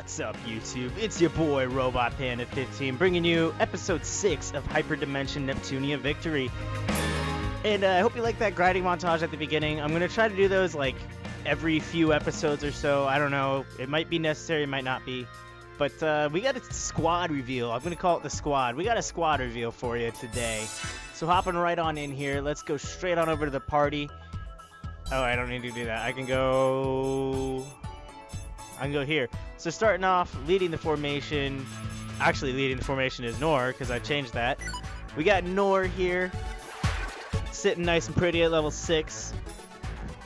What's up, YouTube? It's your boy, Robot Panda 15, bringing you episode 6 of Hyperdimension Neptunia Victory. And I hope you like that grinding montage at the beginning. I'm going to try to do those, like, every few episodes or so. I don't know. It might be necessary, it might not be. But we got a squad reveal. I'm going to call it the squad. We got a squad reveal for you today. So hopping right on in here, let's go straight on over to the party. Oh, I don't need to do that. I can go here. So starting off, leading the formation. Actually, leading the formation is Noire, because I changed that. We got Noire here, sitting nice and pretty at level 6.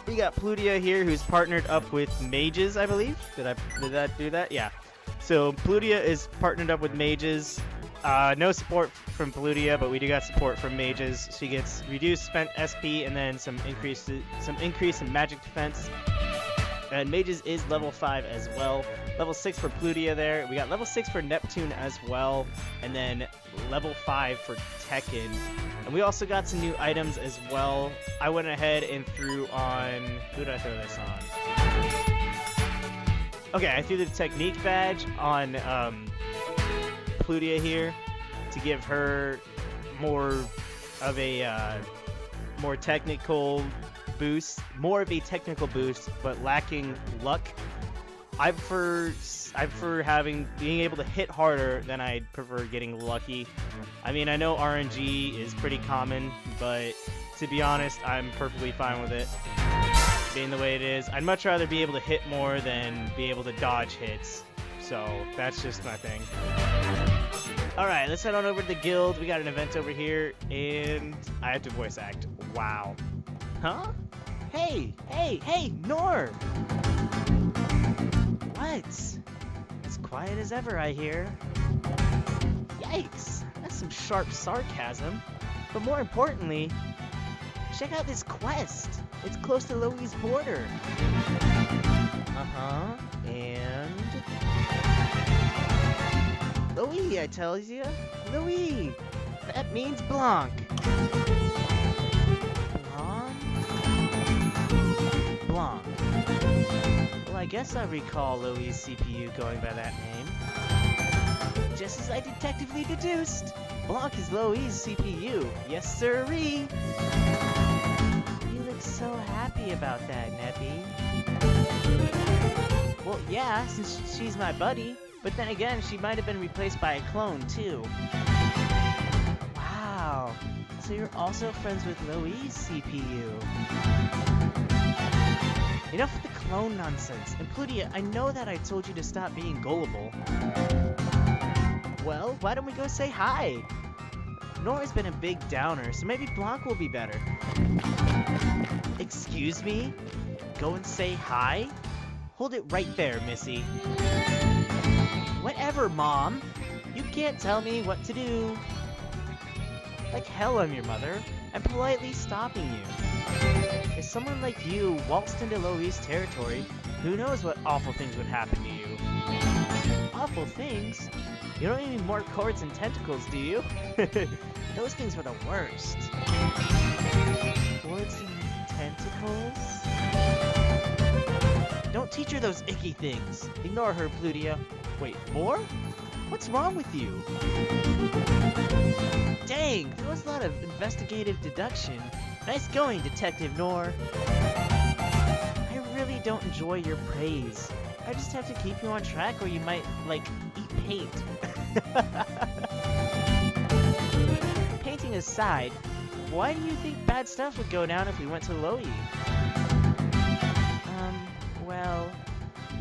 We got Plutia here, who's partnered up with mages, I believe. Did that do that? Yeah. So Plutia is partnered up with mages. No support from Plutia, but we do got support from mages. She gets reduced spent SP and then some increase in magic defense. And mages is level 5 as well. Level 6 for Plutia there. We got level 6 for Neptune as well. And then level 5 for Tekken. And we also got some new items as well. I went ahead and threw on... Who did I throw this on? Okay, I threw the Technique badge on Plutia here to give her more of a more technical boost, but lacking luck. I prefer being able to hit harder than I prefer getting lucky. I mean, I know RNG is pretty common, but to be honest, I'm perfectly fine with it being the way it is. I'd much rather be able to hit more than be able to dodge hits. So that's just my thing. Alright, let's head on over to the guild. We got an event over here, and I have to voice act. Wow. Huh? Hey, Noire! What? As quiet as ever, I hear. Yikes, that's some sharp sarcasm. But more importantly, check out this quest. It's close to Louis' border. And... Louis, I tell you. Louis! That means Blanc. Blanc. Well, I guess I recall Louis' CPU going by that name. Just as I detectively deduced, Blanc is Louis' CPU. Yes, sirree! You look so happy about that, Neppy. Well, yeah, since she's my buddy. But then again, she might have been replaced by a clone, too. Wow. So you're also friends with Louis' CPU. Enough with the clone nonsense. And Plutia, I know that I told you to stop being gullible. Well, why don't we go say hi? Noire's been a big downer, so maybe Blanc will be better. Excuse me? Go and say hi? Hold it right there, Missy. Whatever, Mom. You can't tell me what to do. Like hell I'm your mother. I'm politely stopping you. If someone like you waltzed into Louis' territory, who knows what awful things would happen to you. Awful things? You don't need more cords and tentacles, do you? Those things were the worst. Cords and tentacles? Don't teach her those icky things. Ignore her, Plutia. Wait, more? What's wrong with you? Dang, there was a lot of investigative deduction. Nice going, Detective Noire. I really don't enjoy your praise. I just have to keep you on track or you might, like, eat paint. Painting aside, why do you think bad stuff would go down if we went to Louis? Well,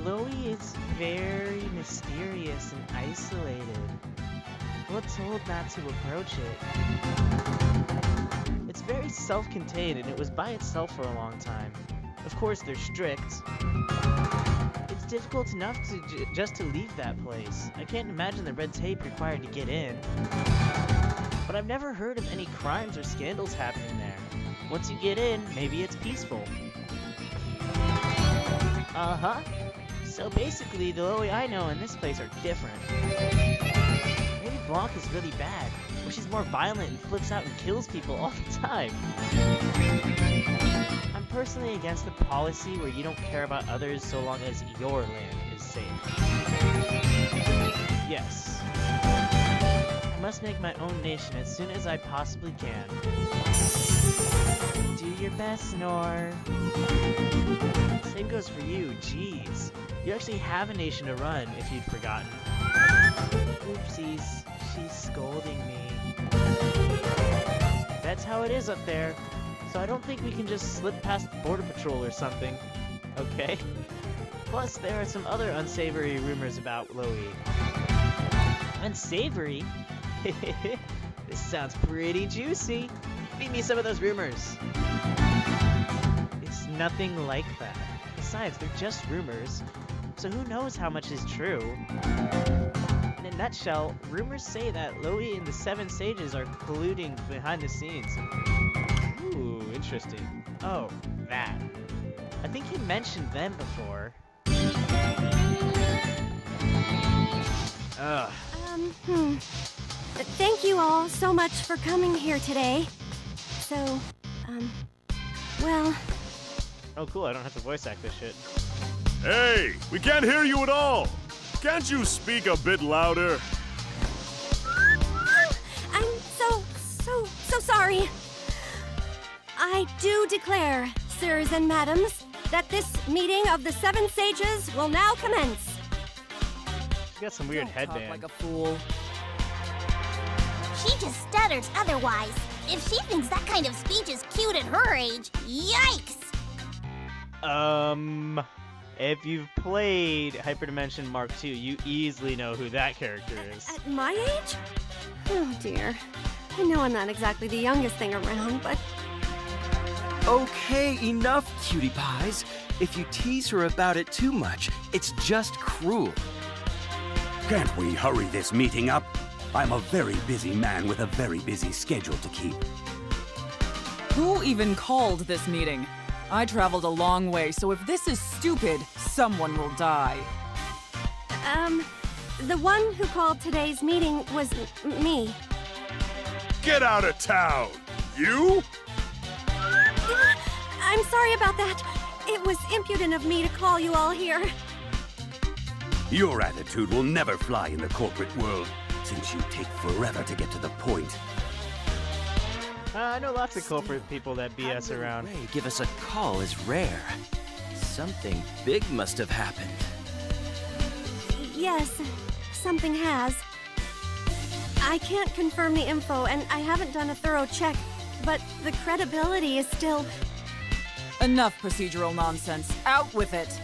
Louis is very mysterious and isolated. We're told not to approach it. It's very self-contained and it was by itself for a long time. Of course, they're strict. It's difficult enough just to leave that place. I can't imagine the red tape required to get in. But I've never heard of any crimes or scandals happening there. Once you get in, maybe it's peaceful. Uh-huh. So basically, the Louis I know in this place are different. Maybe Blanc is really bad, or she's more violent and flips out and kills people all the time. I'm personally against the policy where you don't care about others so long as your land is safe. Yes. I must make my own nation as soon as I possibly can. Do your best, Noire. Same goes for you, jeez. You actually have a nation to run, if you'd forgotten. Oopsies, she's scolding me. That's how it is up there, so I don't think we can just slip past the border patrol or something, okay? Plus, there are some other unsavory rumors about Loie. Unsavory? This sounds pretty juicy. Feed me some of those rumors. It's nothing like that. Besides, they're just rumors, so who knows how much is true? In a nutshell, rumors say that Loie and the Seven Sages are colluding behind the scenes. Ooh, interesting. Oh, that. I think you mentioned them before. Ugh. Thank you all so much for coming here today. So, well... Oh cool, I don't have to voice act this shit. Hey, we can't hear you at all! Can't you speak a bit louder? I'm so sorry. I do declare, sirs and madams, that this meeting of the Seven Sages will now commence. She got some weird Don't headband. talk like a fool. She just stutters otherwise. If she thinks that kind of speech is cute at her age, yikes! If you've played Hyperdimension Mark II, you easily know who that character is. At my age? Oh dear. I know I'm not exactly the youngest thing around, but... Okay, enough, cutie pies. If you tease her about it too much, it's just cruel. Can't we hurry this meeting up? I'm a very busy man with a very busy schedule to keep. Who even called this meeting? I traveled a long way, so if this is stupid, someone will die. The one who called today's meeting was me. Get out of town! You? I'm sorry about that. It was impudent of me to call you all here. Your attitude will never fly in the corporate world, since you take forever to get to the point. I know lots of corporate people that BS around. Ray give us a call is rare. Something big must have happened. Yes, something has. I can't confirm the info, and I haven't done a thorough check, but the credibility is still... Enough procedural nonsense. Out with it.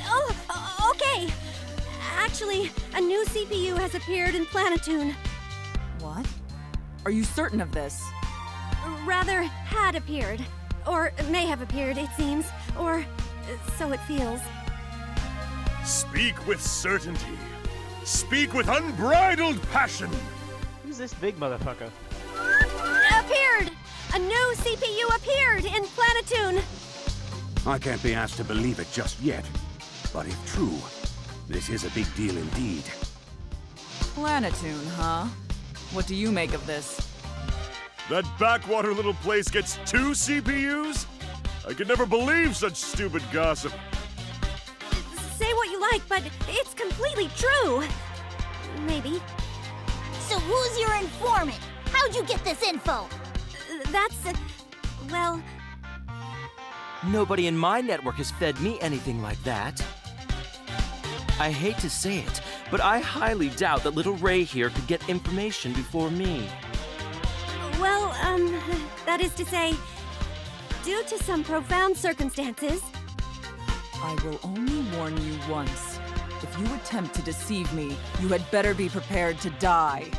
Oh, okay. Actually, a new CPU has appeared in Planetoon. What? Are you certain of this? Rather, had appeared. Or may have appeared, it seems. Or so it feels. Speak with certainty. Speak with unbridled passion. Who's this big motherfucker? Appeared! A new CPU appeared in Planetoon! I can't be asked to believe it just yet. But if true, this is a big deal indeed. Planetoon, huh? What do you make of this? That backwater little place gets 2 CPUs? I could never believe such stupid gossip. Say what you like, but it's completely true. Maybe. So who's your informant? How'd you get this info? That's... well... Nobody in my network has fed me anything like that. I hate to say it, but I highly doubt that little Ray here could get information before me. Well, that is to say, due to some profound circumstances... I will only warn you once. If you attempt to deceive me, you had better be prepared to die.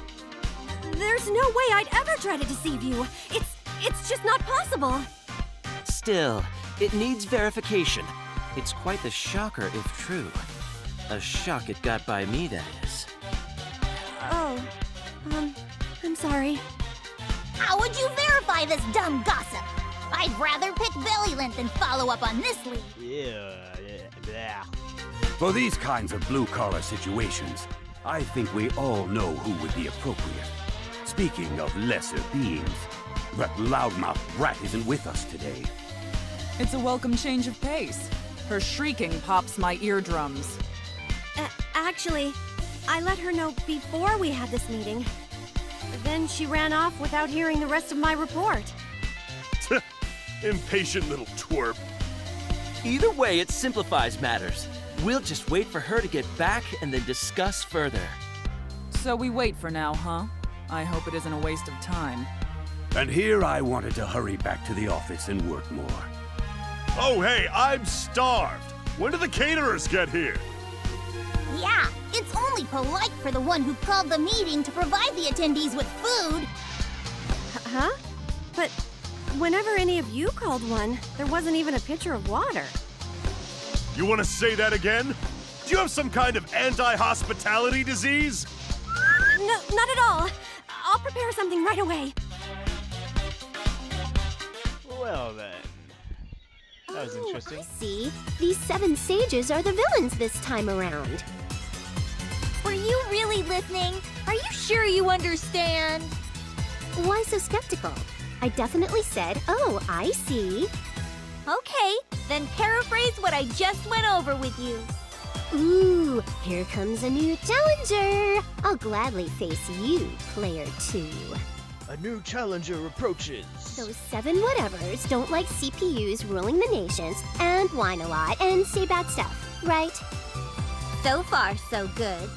There's no way I'd ever try to deceive you. It's just not possible. Still, it needs verification. It's quite the shocker if true. A shock it got by me, that is. Oh, I'm sorry. How would you verify this dumb gossip? I'd rather pick belly lint than follow up on this lead. Yeah. For these kinds of blue-collar situations, I think we all know who would be appropriate. Speaking of lesser beings, that loudmouth brat isn't with us today. It's a welcome change of pace. Her shrieking pops my eardrums. Actually, I let her know before we had this meeting. Then she ran off without hearing the rest of my report. Impatient little twerp. Either way, it simplifies matters. We'll just wait for her to get back and then discuss further. So we wait for now, huh? I hope it isn't a waste of time. And here I wanted to hurry back to the office and work more. Oh, hey, I'm starved. When do the caterers get here? Yeah, it's only polite for the one who called the meeting to provide the attendees with food. Huh? But whenever any of you called one, there wasn't even a pitcher of water. You want to say that again? Do you have some kind of anti-hospitality disease? No, not at all. I'll prepare something right away. Well then. That was interesting. I see. These 7 sages are the villains this time around. Were you really listening? Are you sure you understand? Why so skeptical? I definitely said, oh, I see. Okay, then paraphrase what I just went over with you. Ooh, here comes a new challenger. I'll gladly face you, player 2. A new challenger approaches. Those 7 whatevers don't like CPUs ruling the nations and whine a lot and say bad stuff, right? So far, so good.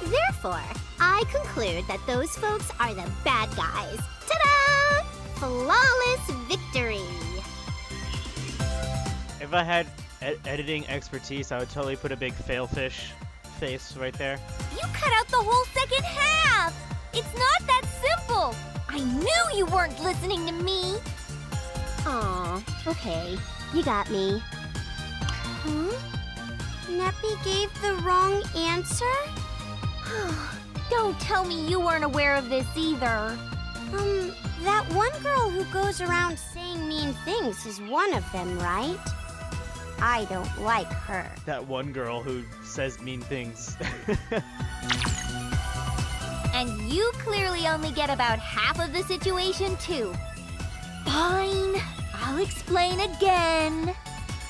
Therefore, I conclude that those folks are the bad guys. Ta-da! Flawless victory! If I had editing expertise, I would totally put a big failfish face right there. You cut out the whole second half! It's not that simple! I knew you weren't listening to me! Aw, okay. You got me. Huh? Neppy gave the wrong answer? Don't tell me you weren't aware of this either. That one girl who goes around saying mean things is one of them, right? I don't like her. That one girl who says mean things. And you clearly only get about half of the situation, too. Fine, I'll explain again.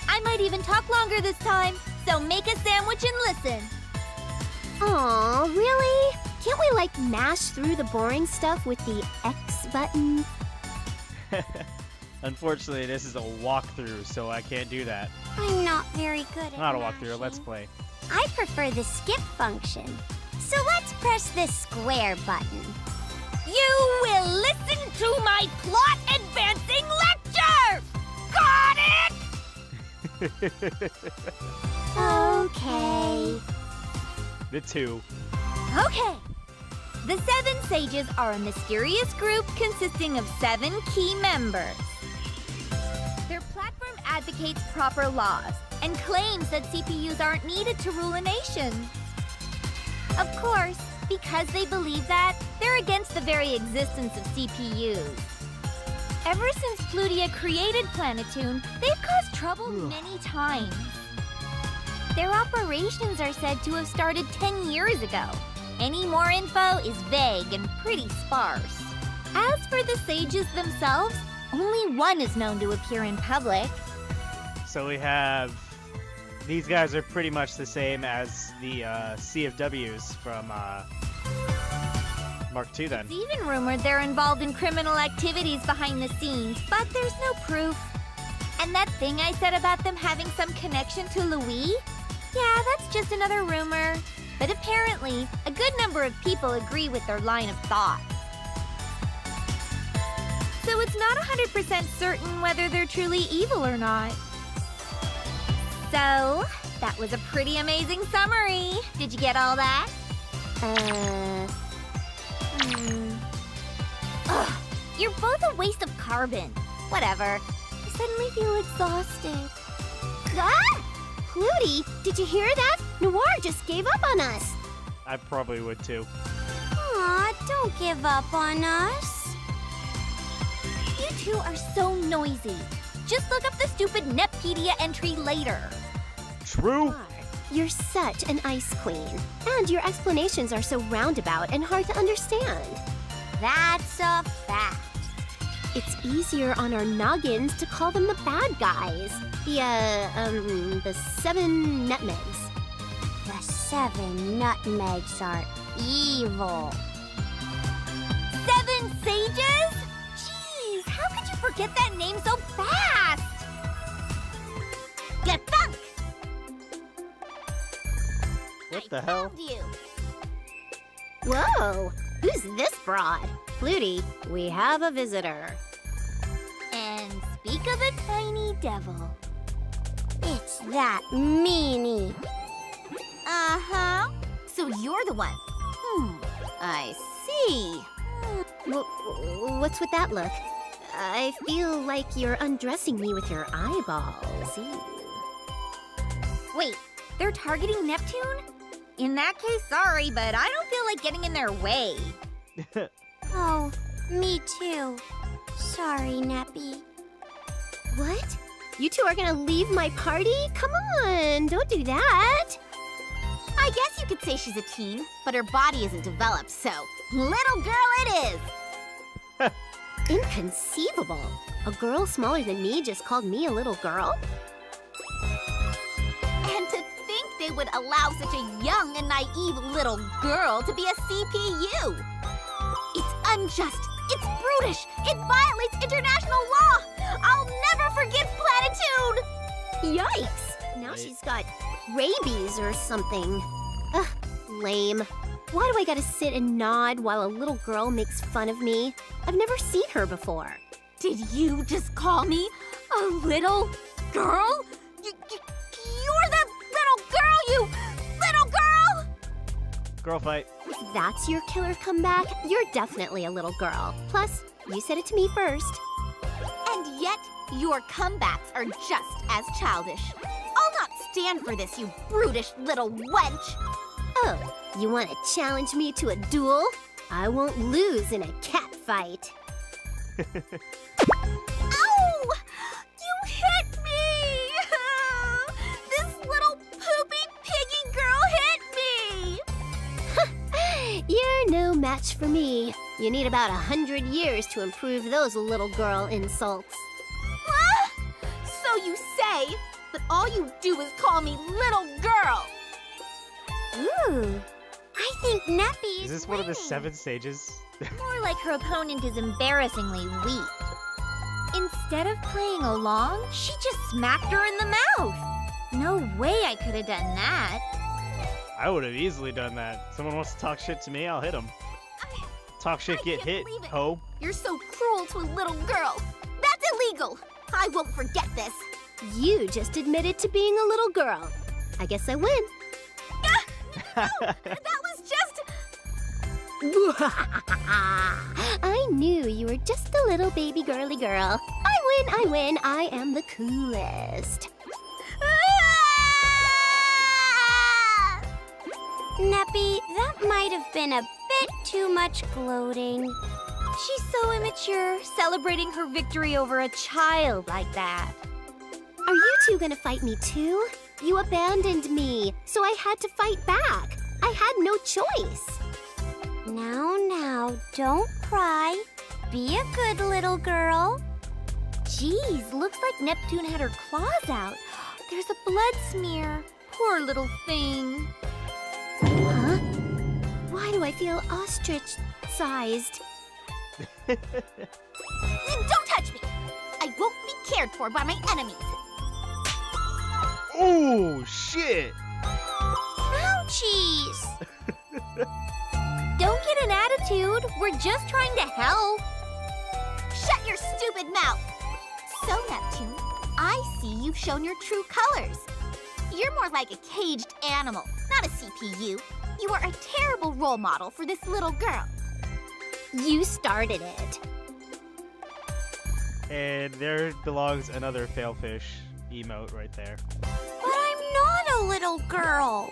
I might even talk longer this time, so make a sandwich and listen. Aw, really? Can't we, like, mash through the boring stuff with the X button? Unfortunately, this is a walkthrough, so I can't do that. I'm not very good at Not a walkthrough, mashing. let's play. I prefer the skip function. So let's press this square button. You will listen to my plot-advancing lecture! Got it? Okay. The 2. Okay. The 7 Sages are a mysterious group consisting of 7 key members. Their platform advocates proper laws and claims that CPUs aren't needed to rule a nation. Of course, because they believe that, they're against the very existence of CPUs. Ever since Plutia created Planetoon, they've caused trouble many times. Their operations are said to have started 10 years ago. Any more info is vague and pretty sparse. As for the sages themselves, only one is known to appear in public. So we have... These guys are pretty much the same as the CFWs from Mark II then. It's even rumored they're involved in criminal activities behind the scenes, but there's no proof. And that thing I said about them having some connection to Louis? Yeah, that's just another rumor. But apparently, a good number of people agree with their line of thought. So it's not 100% certain whether they're truly evil or not. So, that was a pretty amazing summary. Did you get all that? Ugh, you're both a waste of carbon. Whatever. I suddenly feel exhausted. Ah! Plutie, did you hear that? Noire just gave up on us. I probably would too. Aw, don't give up on us. You two are so noisy. Just look up the stupid Netpedia entry later. True? You're such an ice queen. And your explanations are so roundabout and hard to understand. That's a fact. it's easier on our noggins to call them the bad guys. The 7 nutmegs. The 7 nutmegs are evil. 7 sages? Jeez, how could you forget that name so fast? Get thunk! What the hell? Found you. Whoa! Who's this broad? Flutie, we have a visitor. And speak of a tiny devil. It's that meanie. Uh-huh. So you're the one. I see. What's with that look? I feel like you're undressing me with your eyeballs. Ew. Wait, they're targeting Neptune? In that case, sorry, but I don't feel like getting in their way. Oh, me too. Sorry, Neppy. What? You two are gonna leave my party? Come on, don't do that. I guess you could say she's a teen, but her body isn't developed, so little girl it is. Inconceivable. A girl smaller than me just called me a little girl? And to think they would allow such a young and naive little girl to be a CPU. It's unjust. It's brutish. It violates international law. I'll never forgive Platitude. Yikes! Now she's got rabies or something. Ugh, lame. Why do I gotta sit and nod while a little girl makes fun of me? I've never seen her before. Did you just call me a little girl? You're the little girl, you little girl! Girl fight. If that's your killer comeback, you're definitely a little girl. Plus, you said it to me first. And yet, your comebacks are just as childish. I'll not stand for this, you brutish little wench! Oh, you want to challenge me to a duel? I won't lose in a cat fight. Ow! You hit me! This little poopy piggy girl hit me! You're no match for me. You need about 100 years to improve those little girl insults. So you say, but all you do is call me little girl. Ooh, I think Neppy Is this one of the 7 sages? More like her opponent is embarrassingly weak. Instead of playing along, she just smacked her in the mouth. No way I could have done that. I would have easily done that. Someone wants to talk shit to me, I'll hit them. Talk shit, I get can't hit, believe it. ho. You're so cruel to a little girl. That's illegal. I won't forget this. You just admitted to being a little girl. I guess I win. No, that was just... I knew you were just a little baby girly girl. I win, I am the coolest. Neppy, that might have been a bit too much gloating. She's so immature, celebrating her victory over a child like that. Are you two gonna fight me too? You abandoned me, so I had to fight back. I had no choice. Now, don't cry. Be a good little girl. Jeez, looks like Neptune had her claws out. There's a blood smear. Poor little thing. Huh? Why do I feel ostrich-sized? Don't touch me! I won't be cared for by my enemies. Oh, shit! Ouchies! Don't get an attitude. We're just trying to help. Shut your stupid mouth. So, Neptune, I see you've shown your true colors. You're more like a caged animal, not a CPU. You are a terrible role model for this little girl. You started it. And there belongs another failfish emote right there. But I'm not a little girl.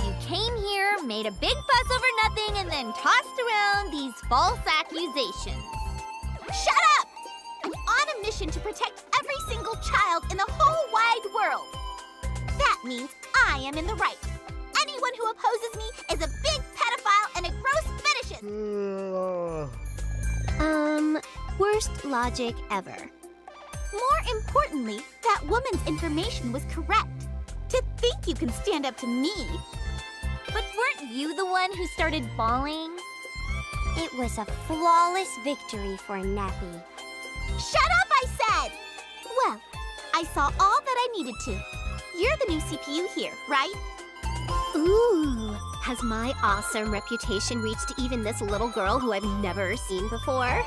You came here, made a big fuss over nothing, and then tossed around these false accusations. Shut up! I'm on a mission to protect every single child in the whole wide world. That means I am in the right. Anyone who opposes me is a big pedophile and a gross fetishist. Were worst logic ever. More importantly, that woman's information was correct. To think you can stand up to me. But weren't you the one who started bawling? It was a flawless victory for Nappy. Shut up, I said! Well, I saw all that I needed to. You're the new CPU here, right? Ooh, has my awesome reputation reached even this little girl who I've never seen before?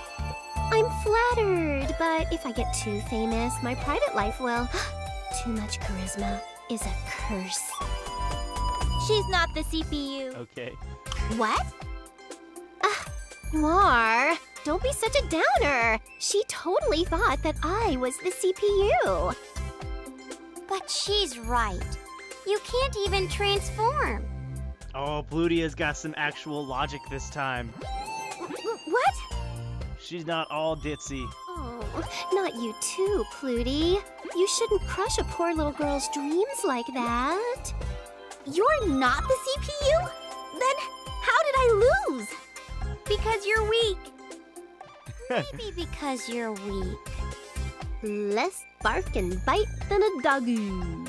I'm flattered, but if I get too famous, my private life will... Too much charisma is a curse. She's not the CPU. Okay. What? Noire, don't be such a downer. She totally thought that I was the CPU. But she's right. You can't even transform. Oh, Pludia's got some actual logic this time. What? She's not all ditzy. Oh, not you too, Plutie. You shouldn't crush a poor little girl's dreams like that. You're not the CPU? Then how did I lose? Because you're weak. Maybe because you're weak. Less bark and bite than a doggo. You!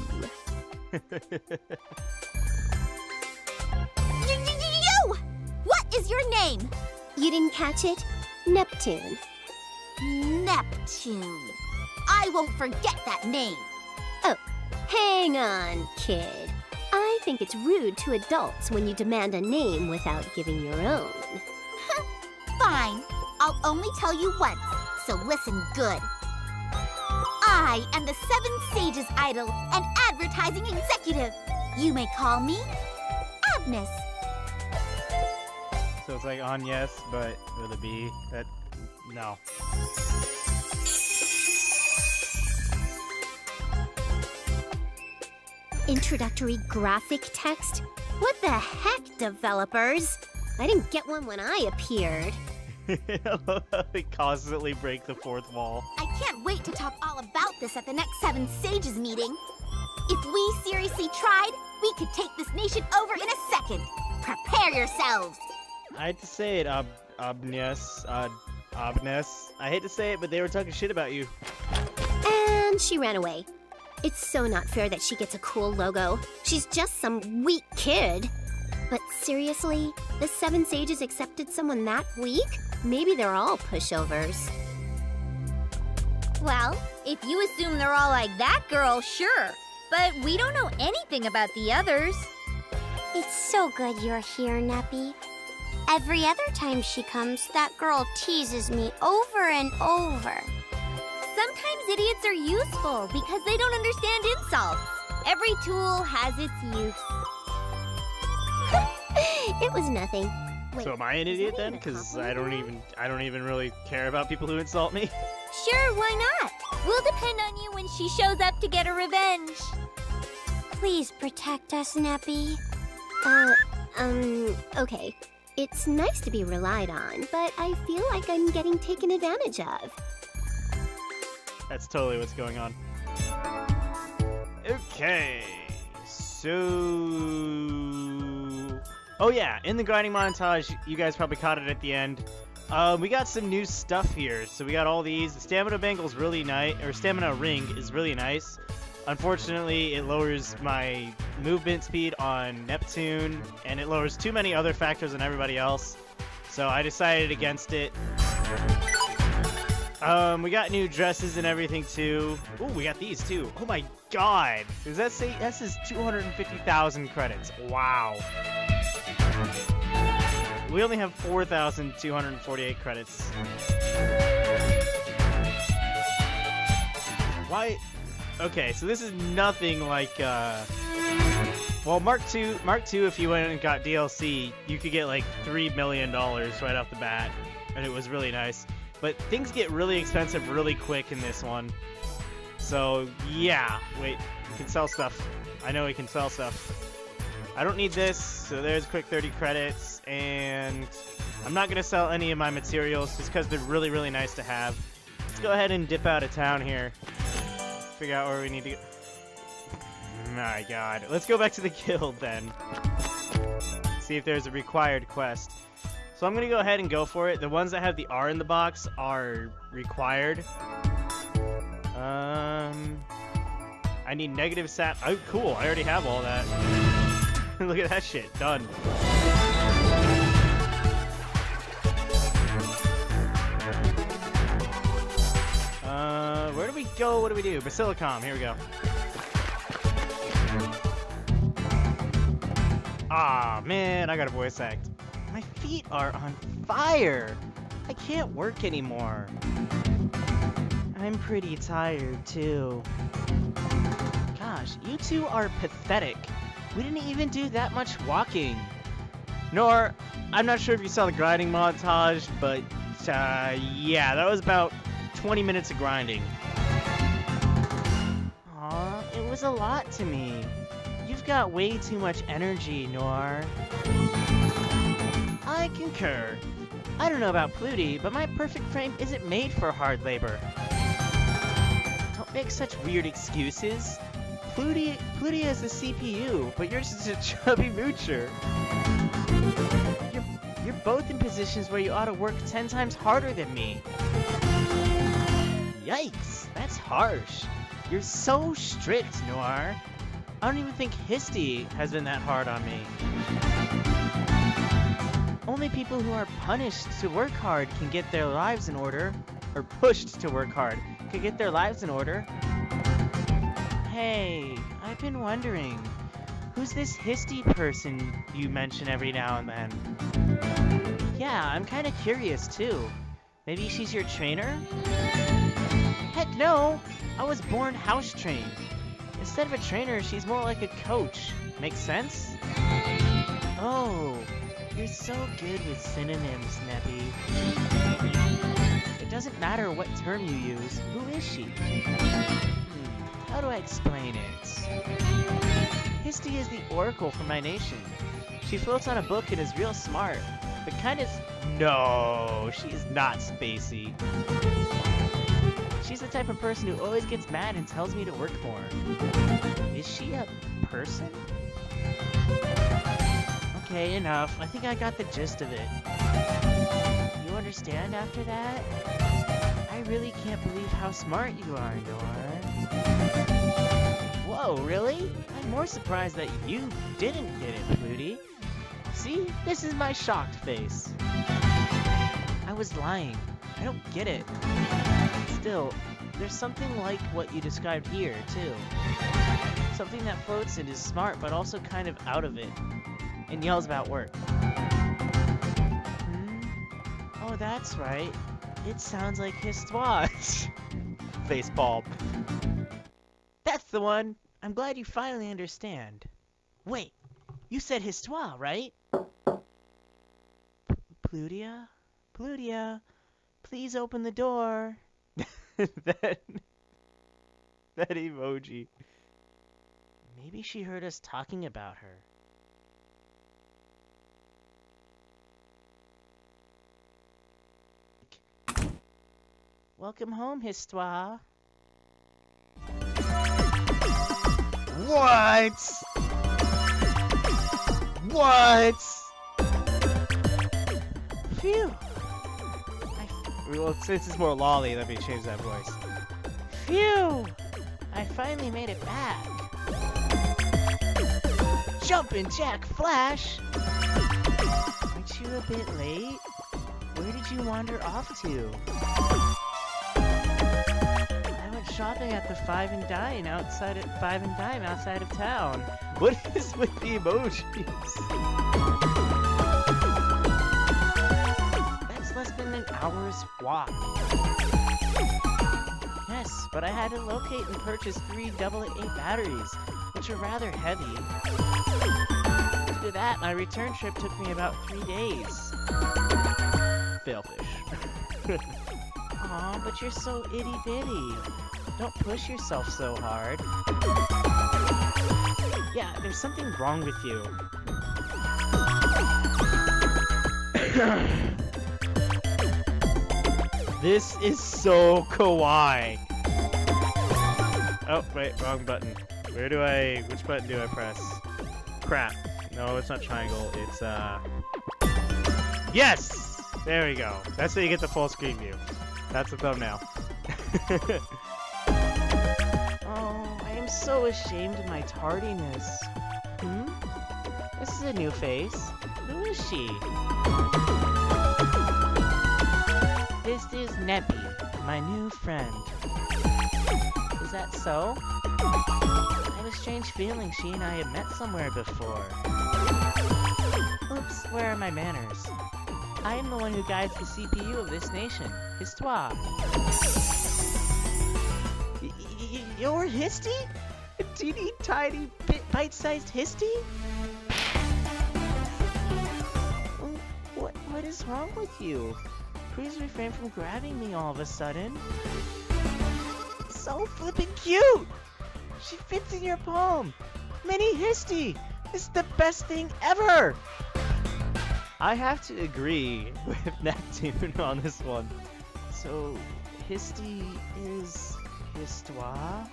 What is your name? You didn't catch it? Neptune. Neptune. I won't forget that name. Oh, hang on, kid. I think it's rude to adults when you demand a name without giving your own. Fine. I'll only tell you once, so listen good. I am the Seven Sages Idol and advertising executive. You may call me Agnes. So it's like on yes, but with a B. That no. Introductory graphic text? What the heck, developers? I didn't get one when I appeared. They constantly break the fourth wall. I can't wait to talk all about this at the next Seven Sages meeting. If we seriously tried, we could take this nation over in a second. Prepare yourselves. I hate to say it, Obness. I hate to say it, but they were talking shit about you. And she ran away. It's so not fair that she gets a cool logo. She's just some weak kid. But seriously, the Seven Sages accepted someone that weak? Maybe they're all pushovers. Well, if you assume they're all like that girl, sure. But we don't know anything about the others. It's so good you're here, Nappy. Every other time she comes, that girl teases me over and over. Sometimes idiots are useful because they don't understand insults. Every tool has its use. It was nothing. Wait, So am I an is idiot that then? even a Because compliment? I don't even really care about people who insult me. Sure, why not? We'll depend on you when she shows up to get her revenge. Please protect us, Nappy. Okay. It's nice to be relied on, but I feel like I'm getting taken advantage of. That's totally what's going on. Okay, so... Oh yeah, in the grinding montage, you guys probably caught it at the end. We got some new stuff here. So we got all these. The stamina bangle's really nice, or stamina ring is really nice. Unfortunately, it lowers my movement speed on Neptune, and it lowers too many other factors on everybody else. So I decided against it. We got new dresses and everything too. Ooh, we got these too. Oh my god! Does that say that says 250,000 credits? Wow. We only have 4,248 credits. Why? Okay, so this is nothing like, well, Mark II, if you went and got DLC, you could get like $3 million right off the bat, and it was really nice. But things get really expensive really quick in this one. So, yeah. Wait, we can sell stuff. I know we can sell stuff. I don't need this, so there's quick 30 credits, and I'm not going to sell any of my materials just because they're really, really nice to have. Let's go ahead and dip out of town here. Figure out where we need to go. My god. Let's go back to the guild then. See if there's a required quest. So I'm gonna go ahead and go for it. The ones that have the R in the box are required. I need negative sap. Oh, cool. I already have all that. Look at that shit. Done. Where do we go? What do we do? Basilicom. Here we go. Ah, man. I got a voice act. My feet are on fire. I can't work anymore. I'm pretty tired, too. Gosh, you two are pathetic. We didn't even do that much walking. Nor, I'm not sure if you saw the grinding montage, but yeah, that was about 20 minutes of grinding. Aw, it was a lot to me. You've got way too much energy, Noire. I concur. I don't know about Pluty, but my perfect frame isn't made for hard labor. Don't make such weird excuses. Pluty is the CPU, but you're just a chubby moocher. You're both in positions where you ought to work 10 times harder than me. Yikes, that's harsh. You're so strict, Noire. I don't even think Histy has been that hard on me. Only people who are punished to work hard can get their lives in order. Or pushed to work hard can get their lives in order. Hey, I've been wondering, who's this Histy person you mention every now and then? Yeah, I'm kind of curious too. Maybe she's your trainer? Heck no! I was born house trained. Instead of a trainer, she's more like a coach. Makes sense? Oh, you're so good with synonyms, Neppy. It doesn't matter what term you use. Who is she? How do I explain it? Histy is the oracle for my nation. She floats on a book and is real smart, but kind of... No, she's not spacey. She's the type of person who always gets mad and tells me to work more. Is she a person? Okay, enough. I think I got the gist of it. You understand after that? I really can't believe how smart you are, Noire. Whoa, really? I'm more surprised that you didn't get it, Pluty. See? This is my shocked face. I was lying. I don't get it. Still, there's something like what you described here, too. Something that floats and is smart, but also kind of out of it, and yells about work. Oh, that's right. It sounds like Histoire. Facepalm. That's the one! I'm glad you finally understand. Wait, you said Histoire, right? Plutia? Plutia, please open the door. that emoji. Maybe she heard us talking about her. Welcome home, Histoire. What? What? Phew. Well, since it's more lolly, let me change that voice. Phew! I finally made it back. Jumpin' Jack Flash! Aren't you a bit late? Where did you wander off to? I went shopping at the Five and Dime outside of town. What is with the emojis? Less than an hour's walk. Yes, but I had to locate and purchase 3 AA batteries, which are rather heavy. Due to that, my return trip took me about 3 days. Failfish. Aw, but you're so itty-bitty. Don't push yourself so hard. Yeah, there's something wrong with you. This is so kawaii. Oh, wait, wrong button. Which button do I press? Crap. No, it's not triangle, it's, Yes! There we go. That's how you get the full screen view. That's the thumbnail. Oh, I am so ashamed of my tardiness. This is a new face. Who is she? This is Neppy, my new friend. Is that so? I have a strange feeling she and I have met somewhere before. Oops, where are my manners? I am the one who guides the CPU of this nation, Histoire. You're Histy? A teeny tiny bite-sized Histy? What is wrong with you? Please refrain from grabbing me all of a sudden. So flippin' cute! She fits in your palm! Mini Histy! This is the best thing ever! I have to agree with Neptune on this one. So, Histy is Histoire?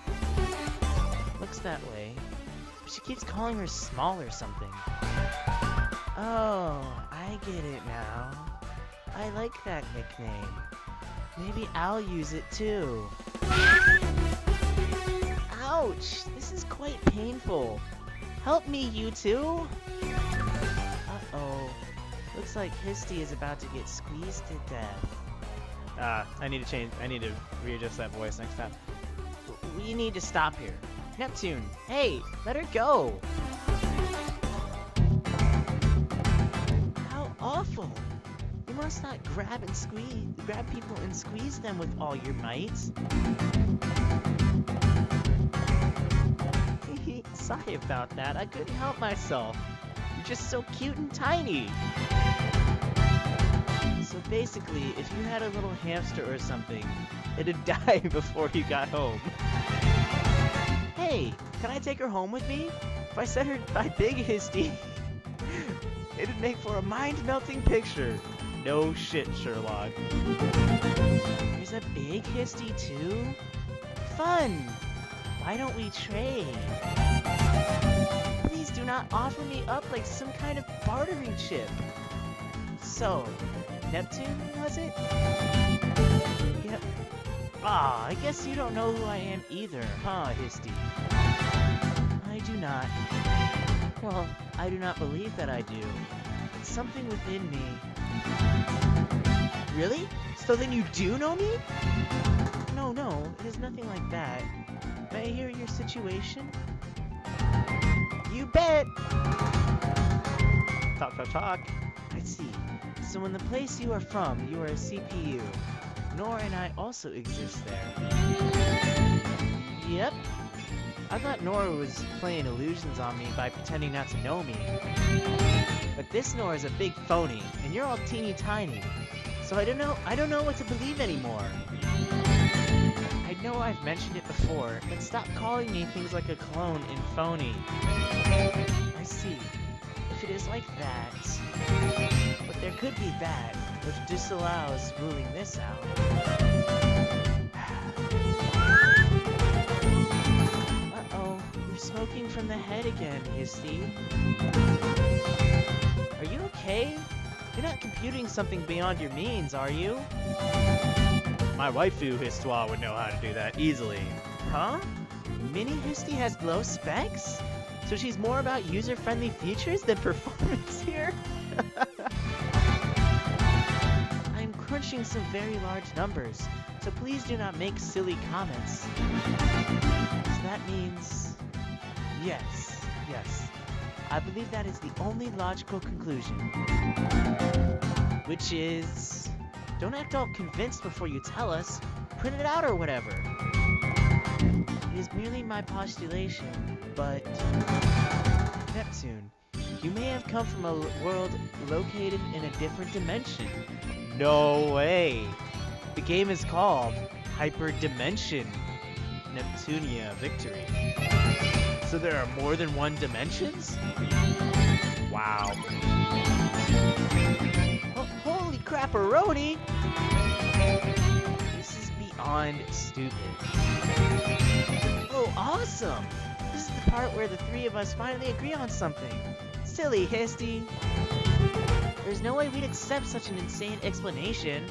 Looks that way. She keeps calling her small or something. Oh, I get it now. I like that nickname. Maybe I'll use it too. Ouch! This is quite painful. Help me, you two! Uh-oh. Looks like Histy is about to get squeezed to death. I need to readjust that voice next time. We need to stop here. Neptune, hey, let her go! How awful! You must not grab people and squeeze them with all your might. Sorry about that, I couldn't help myself. You're just so cute and tiny. So basically, if you had a little hamster or something, it'd die before you got home. Hey, can I take her home with me? If I set her by Big Histy, it'd make for a mind-melting picture. No shit, Sherlock. There's a Big Histy too? Fun! Why don't we trade? Please do not offer me up like some kind of bartering chip. So, Neptune, was it? Yep. Ah, I guess you don't know who I am either, huh, Histy? I do not. Well, I do not believe that I do. It's something within me. Really? So then you do know me? No, it is nothing like that. May I hear your situation? You bet! Talk. I see. So in the place you are from, you are a CPU. Noire and I also exist there. Yep. I thought Noire was playing illusions on me by pretending not to know me. But this Noire is a big phony, and you're all teeny tiny. So I don't know what to believe anymore. I know I've mentioned it before, but stop calling me things like a clone and phony. I see. If it is like that... But there could be that, which disallows ruling this out. Uh-oh, you're smoking from the head again, Histy. Are you okay? You're not computing something beyond your means, are you? My waifu Histoire would know how to do that easily. Huh? Mini Histy has low specs? So she's more about user-friendly features than performance here? I'm crunching some very large numbers, so please do not make silly comments. So that means... Yes. I believe that is the only logical conclusion. Which is... Don't act all convinced before you tell us. Print it out or whatever. It is merely my postulation, but... Neptune, you may have come from a world located in a different dimension. No way! The game is called Hyperdimension Neptunia Victory. So there are more than one dimensions? Wow. Holy crapperoni! This is beyond stupid. Oh, awesome! This is the part where the three of us finally agree on something. Silly Histy. There's no way we'd accept such an insane explanation.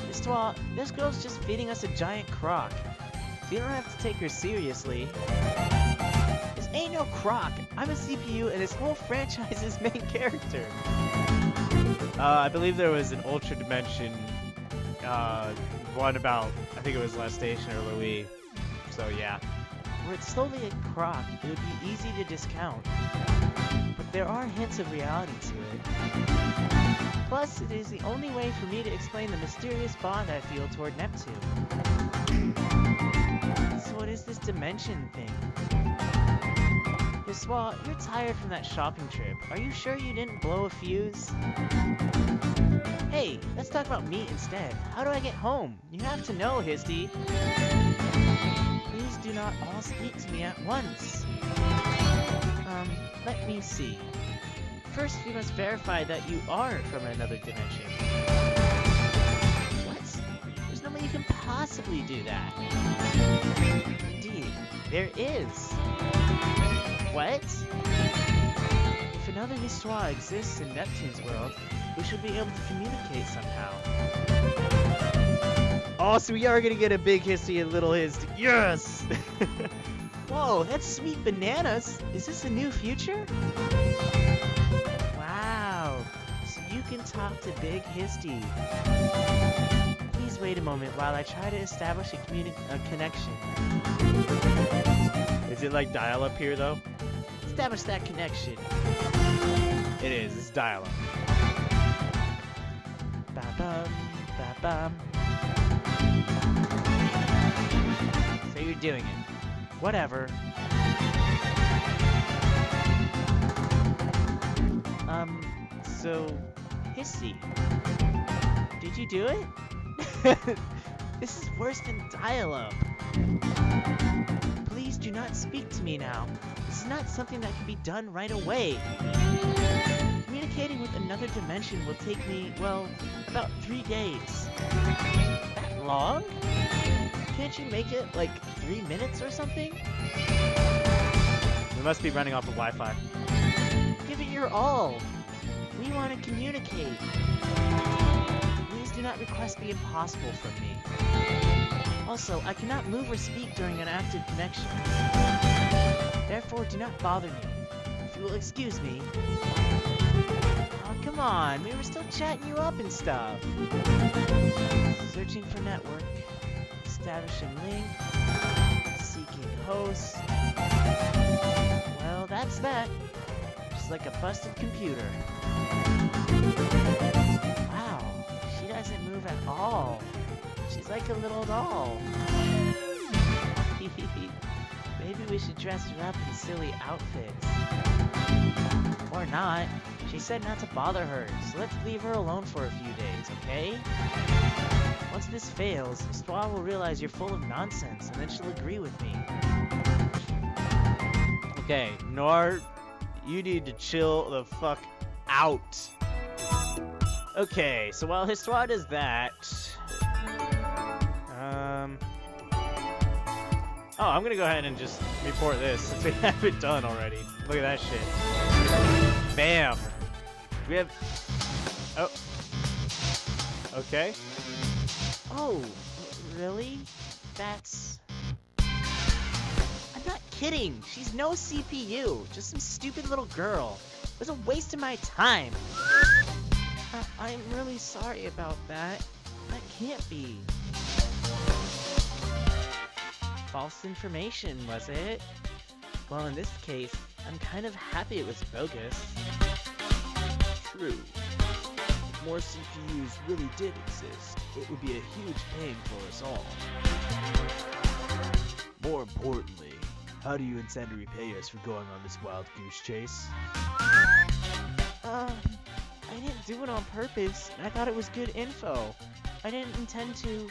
Histoire, this girl's just feeding us a giant crock. So you don't have to take her seriously. This ain't no crock. I'm a CPU and this whole franchise's main character. I believe there was an Ultra Dimension one about, I think it was Last Station or Louis. So yeah. Were it solely a crock, it would be easy to discount. But there are hints of reality to it. Plus, it is the only way for me to explain the mysterious bond I feel toward Neptune. So what is this dimension thing? Histoire, you're tired from that shopping trip. Are you sure you didn't blow a fuse? Hey, let's talk about me instead. How do I get home? You have to know, Histy. Please do not all speak to me at once. Let me see. First, we must verify that you are from another dimension. What? There's no way you can possibly do that. Indeed, there is. What? If another Histoire exists in Neptune's world, we should be able to communicate somehow. Oh, so we are gonna get a big Histy and little Histy. Yes! Whoa, that's sweet bananas. Is this a new future? Wow, so you can talk to Big Histy. Please wait a moment while I try to establish a connection. Is it like dial-up here, though? Establish that connection. It is, it's dial-up. Ba-bum, ba-bum. So you're doing it. Whatever. So, Histy, did you do it? This is worse than dial-up. Please do not speak to me now. This is not something that can be done right away. Communicating with another dimension will take me, well, about 3 days. That long? Can't you make it, like, 3 minutes or something? We must be running off of Wi-Fi. Give it your all. We want to communicate. Please do not request the impossible from me. Also, I cannot move or speak during an active connection. Therefore, do not bother me. If you will excuse me. Oh, come on. We were still chatting you up and stuff. Searching for network. Establishing link. Seeking host. Well, that's that. Just like a busted computer. Wow, she doesn't move at all. She's like a little doll. Maybe we should dress her up in silly outfits. Or not. She said not to bother her, so let's leave her alone for a few days, okay? Once this fails, Histoire will realize you're full of nonsense, and then she'll agree with me. Okay, Noire, you need to chill the fuck out. Okay, so while Histoire does that... Oh, I'm gonna go ahead and just report this, since we have it done already. Look at that shit. Bam! We have... Oh. Okay. Oh, really? That's... I'm not kidding! She's no CPU! Just some stupid little girl. It was a waste of my time! I'm really sorry about that. That can't be. False information, was it? Well, in this case, I'm kind of happy it was bogus. True. If more CPUs really did exist, it would be a huge pain for us all. More importantly, how do you intend to repay us for going on this wild goose chase? I didn't do it on purpose. I thought it was good info. I didn't intend to...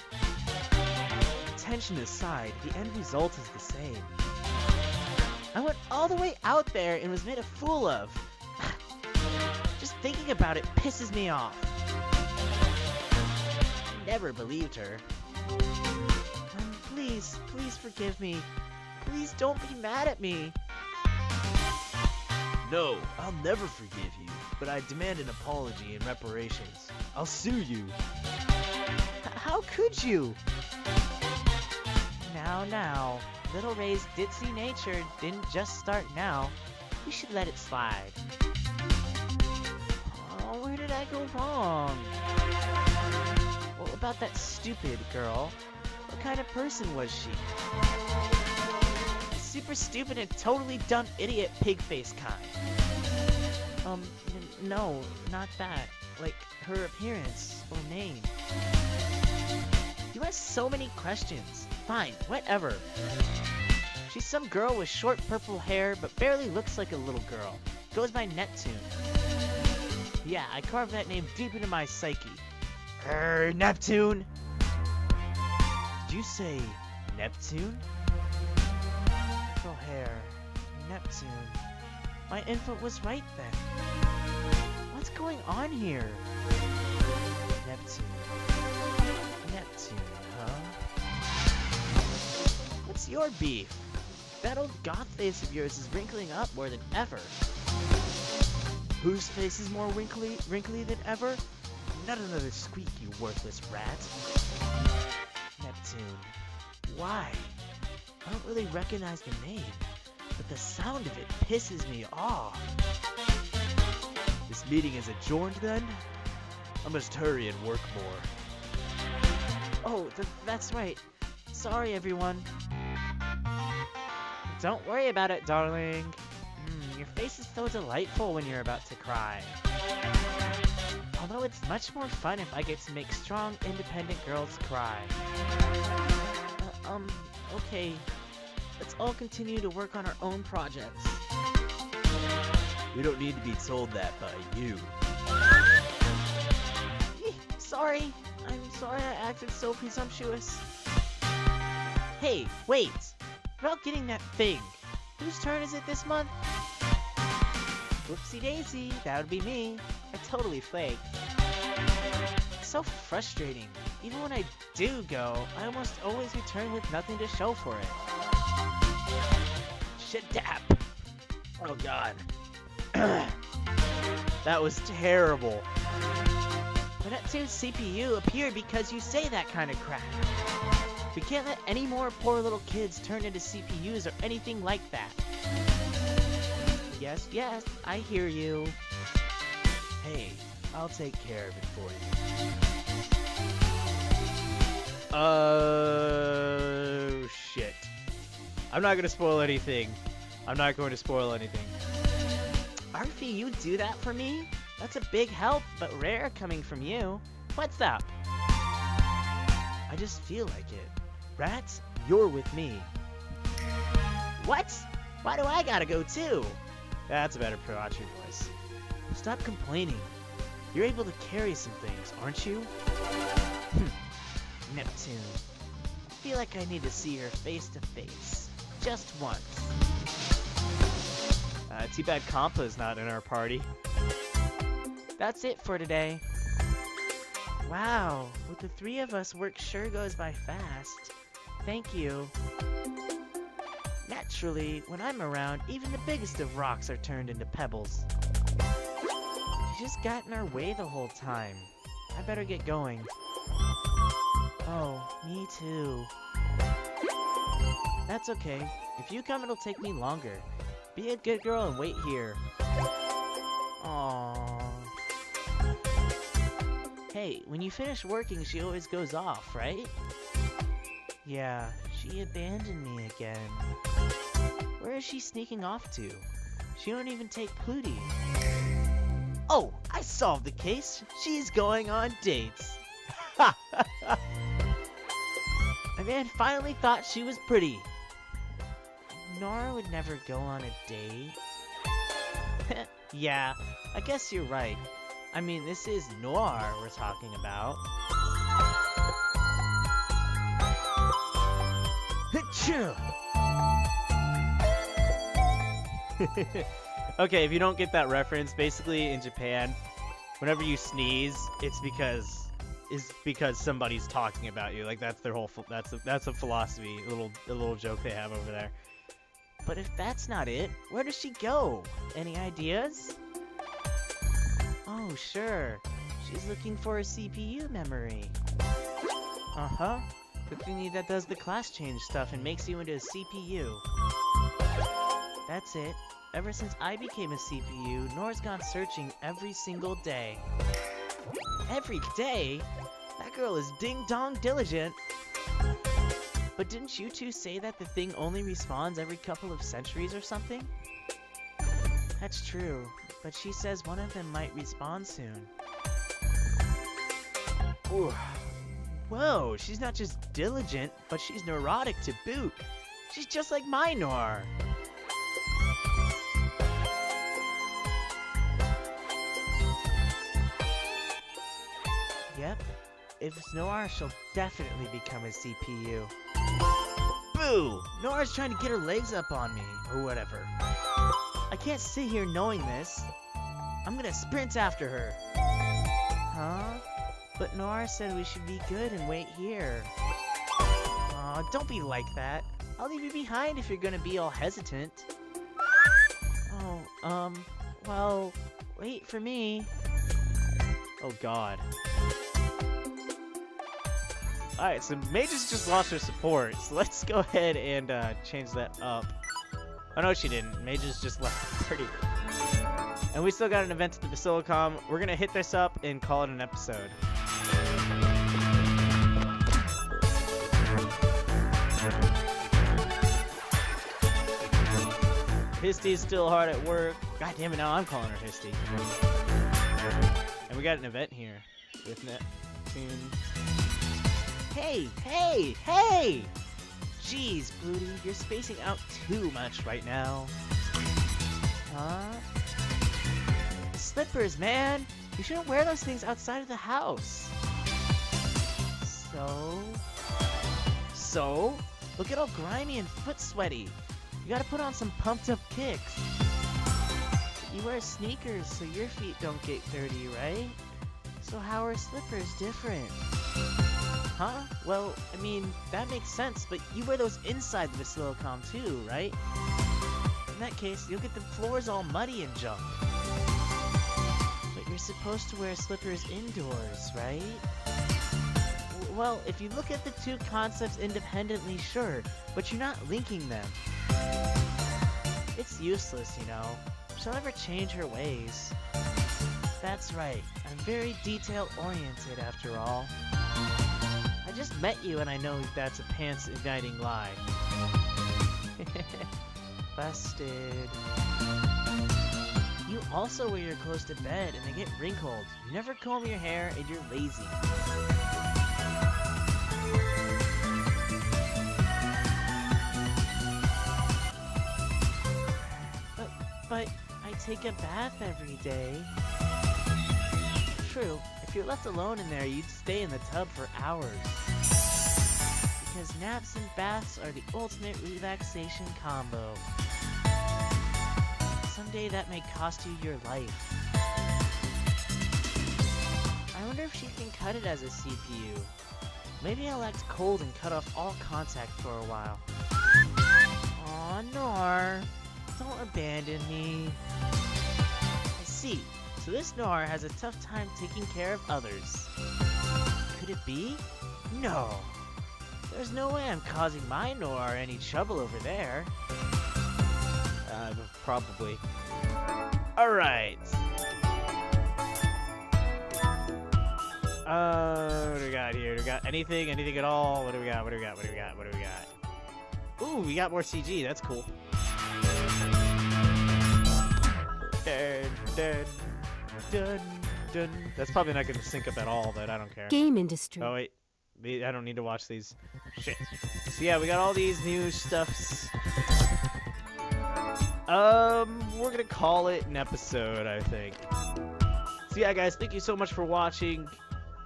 Attention aside, the end result is the same. I went all the way out there and was made a fool of. Just thinking about it pisses me off. I never believed her. Please, please forgive me. Please don't be mad at me. No, I'll never forgive you, but I demand an apology and reparations. I'll sue you. How could you? Now, Little Ray's ditzy nature didn't just start now. We should let it slide. Oh, where did I go wrong? What about that stupid girl? What kind of person was she? Super stupid and totally dumb idiot pig face kind. No, not that. Like, her appearance or name. You ask so many questions. Fine, whatever. She's some girl with short purple hair, but barely looks like a little girl. Goes by Neptune. Yeah, I carved that name deep into my psyche. Neptune! Did you say Neptune? Purple hair. Neptune. My infant was right then. What's going on here? Neptune. Neptune, huh? What's your beef? That old goth face of yours is wrinkling up more than ever. Whose face is more wrinkly than ever? Not another squeak, you worthless rat. Neptune. Why? I don't really recognize the name, but the sound of it pisses me off. This meeting is adjourned then? I must hurry and work more. Oh, that's right. Sorry, everyone. Don't worry about it, darling. Your face is so delightful when you're about to cry. Although it's much more fun if I get to make strong, independent girls cry. Okay. Let's all continue to work on our own projects. We don't need to be told that by you. Sorry. I'm sorry I acted so presumptuous. Hey, wait! About getting that thing. Whose turn is it this month? Whoopsie daisy, that would be me. I totally flaked. It's so frustrating. Even when I do go, I almost always return with nothing to show for it. Shit-dap! Oh god. That was terrible. But Neptune's CPU appeared because you say that kind of crap. We can't let any more poor little kids turn into CPUs or anything like that. Yes, I hear you. Hey, I'll take care of it for you. Oh, shit. I'm not gonna spoil anything. Arfie, you do that for me? That's a big help, but rare coming from you. What's up? I just feel like it. Rats, you're with me. What? Why do I gotta go too? That's a better Piratri voice. Stop complaining. You're able to carry some things, aren't you? Neptune. I feel like I need to see her face to face. Just once. Too bad Kampa's not in our party. That's it for today. Wow, with the three of us, work sure goes by fast. Thank you. Naturally, when I'm around, even the biggest of rocks are turned into pebbles. She just got in our way the whole time. I better get going. Oh, me too. That's okay. If you come, it'll take me longer. Be a good girl and wait here. Aww. Hey, when you finish working, she always goes off, right? Yeah, she abandoned me again. Where is she sneaking off to? She won't even take Pluty. Oh, I solved the case. She's going on dates. Ha! My man finally thought she was pretty. Noire would never go on a date. Yeah, I guess you're right. I mean, this is Noire we're talking about. Okay, if you don't get that reference, basically in Japan, whenever you sneeze, it's because somebody's talking about you. Like that's their whole that's a philosophy, a little joke they have over there. But if that's not it, where does she go? Any ideas? Oh, sure. She's looking for a CPU memory. Uh-huh. The thingy that does the class change stuff and makes you into a CPU. That's it. Ever since I became a CPU, Noire's gone searching every single day. Every day? That girl is ding-dong diligent. But didn't you two say that the thing only respawns every couple of centuries or something? That's true, but she says one of them might respawn soon. Ooh. Whoa, she's not just diligent, but she's neurotic to boot. She's just like my Noire. Yep. If it's Noire, she'll definitely become a CPU. Boo! Noire's trying to get her legs up on me, or whatever. I can't sit here knowing this. I'm gonna sprint after her. Huh? But Noire said we should be good and wait here. Aw, don't be like that. I'll leave you behind if you're gonna be all hesitant. Oh, well, wait for me. Oh god. Alright, so Mages just lost her support, so let's go ahead and change that up. Oh no, she didn't. Mages just left the party. And we still got an event at the Basilicom. We're gonna hit this up and call it an episode. Histy's still hard at work. God damn it, now I'm calling her Histy. And we got an event here with Neptune. Hey, hey, hey! Jeez, Booty, you're spacing out too much right now. Huh? The slippers, man! You shouldn't wear those things outside of the house. So? Look at all grimy and foot sweaty. You gotta put on some pumped up kicks. You wear sneakers so your feet don't get dirty, right? So how are slippers different? Huh? Well, I mean, that makes sense, but you wear those inside the Basilicom too, right? In that case, you'll get the floors all muddy and junk. But you're supposed to wear slippers indoors, right? Well, if you look at the two concepts independently, sure, but you're not linking them. It's useless, you know. She'll never change her ways. That's right, I'm very detail-oriented after all. I just met you and I know that's a pants-igniting lie. Busted. You also wear your clothes to bed and they get wrinkled. You never comb your hair and you're lazy. But I take a bath every day. True, if you're left alone in there, you'd stay in the tub for hours. Because naps and baths are the ultimate relaxation combo. Someday that may cost you your life. I wonder if she can cut it as a CPU. Maybe I'll act cold and cut off all contact for a while. Aw, Noire. Don't abandon me. I see. So this Noire has a tough time taking care of others. Could it be? No. There's no way I'm causing my Noire any trouble over there. Probably. Alright. What do we got here? Do we got anything? Anything at all? What do we got? What do we got? What do we got? What do we got? Ooh, we got more CG. That's cool. Dun, dun, dun, dun. That's probably not going to sync up at all, but I don't care. Game industry. Oh, wait. I don't need to watch these. Shit. So yeah, we got all these new stuffs. We're going to call it an episode, I think. So yeah, guys, thank you so much for watching.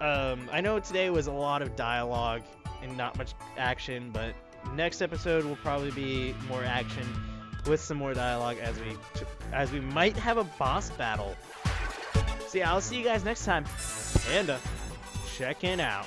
I know today was a lot of dialogue and not much action, but next episode will probably be more action with some more dialogue as we might have a boss battle. So yeah, I'll see you guys next time. Panda, checking out.